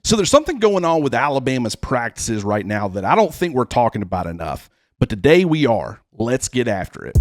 So there's something going on with Alabama's practices right now that I don't think we're talking about enough. But today we are. Let's get after it.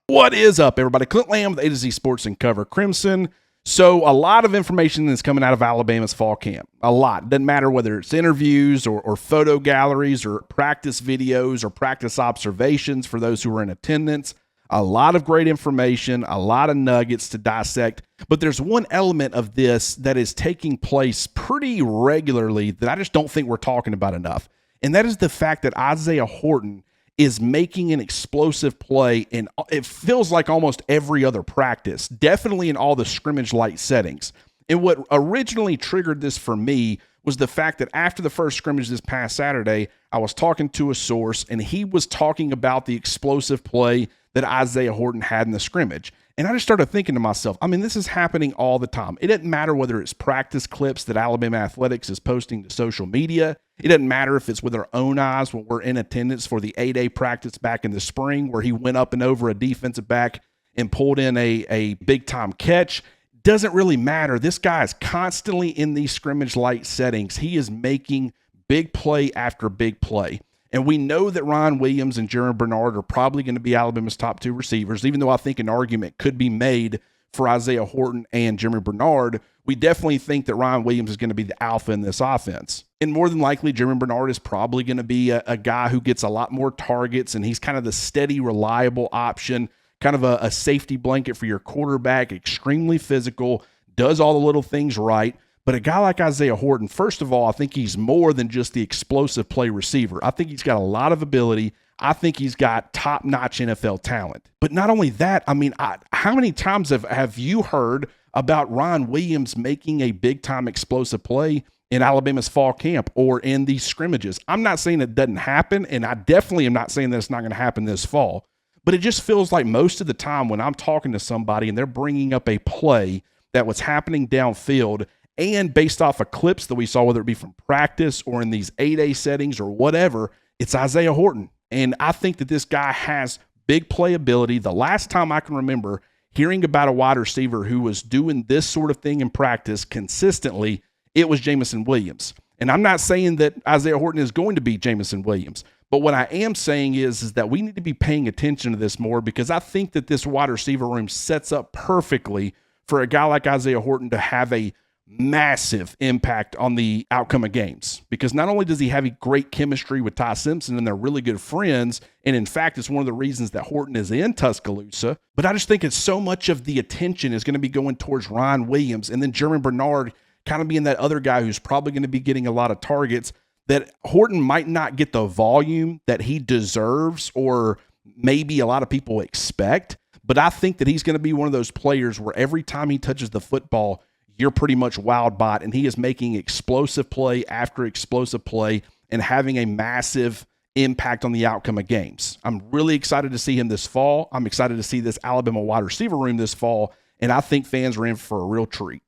What is up, everybody? Clint Lamb with A to Z Sports and Cover Crimson. So a lot of information is coming out of Alabama's fall camp. A lot. Doesn't matter whether it's interviews or photo galleries or practice videos or practice observations for those who are in attendance. A lot of great information, a lot of nuggets to dissect. But there's one element of this that is taking place pretty regularly that I just don't think we're talking about enough. And that is the fact that Isaiah Horton is making an explosive play in, it feels like almost every other practice, definitely in all the scrimmage light settings. And what originally triggered this for me was the fact that after the first scrimmage this past Saturday, I was talking to a source and he was talking about the explosive play that Isaiah Horton had in the scrimmage. And I just started thinking to myself, I mean, this is happening all the time. It doesn't matter whether it's practice clips that Alabama Athletics is posting to social media. It doesn't matter if it's with our own eyes when we're in attendance for the 8A practice back in the spring where he went up and over a defensive back and pulled in a big-time catch. Doesn't really matter. This guy is constantly in these scrimmage light settings. He is making big play after big play. And we know that Ryan Williams and Jeremy Bernard are probably going to be Alabama's top two receivers, even though I think an argument could be made for Isaiah Horton and Jeremy Bernard. We definitely think that Ryan Williams is going to be the alpha in this offense. And more than likely, Jeremy Bernard is probably going to be a guy who gets a lot more targets, and he's kind of the steady, reliable option, kind of a safety blanket for your quarterback, extremely physical, does all the little things right. But a guy like Isaiah Horton, first of all, I think he's more than just the explosive play receiver. I think he's got a lot of ability. I think he's got top-notch NFL talent. But not only that, I mean, how many times have you heard about Ryan Williams making a big-time explosive play in Alabama's fall camp or in these scrimmages? I'm not saying it doesn't happen, and I definitely am not saying that it's not going to happen this fall. But it just feels like most of the time when I'm talking to somebody and they're bringing up a play that was happening downfield, and based off of clips that we saw, whether it be from practice or in these 8A settings or whatever, it's Isaiah Horton. And I think that this guy has big playability. The last time I can remember hearing about a wide receiver who was doing this sort of thing in practice consistently, it was Jameson Williams. And I'm not saying that Isaiah Horton is going to be Jameson Williams. But what I am saying is that we need to be paying attention to this more, because I think that this wide receiver room sets up perfectly for a guy like Isaiah Horton to have a massive impact on the outcome of games. Because not only does he have a great chemistry with Ty Simpson and they're really good friends, and in fact, it's one of the reasons that Horton is in Tuscaloosa, but I just think it's so much of the attention is going to be going towards Ryan Williams and then Jeremy Bernard kind of being that other guy who's probably going to be getting a lot of targets, that Horton might not get the volume that he deserves or maybe a lot of people expect. But I think that he's going to be one of those players where every time he touches the football, you're pretty much wowed by it, and he is making explosive play after explosive play and having a massive impact on the outcome of games. I'm really excited to see him this fall. I'm excited to see this Alabama wide receiver room this fall, and I think fans are in for a real treat.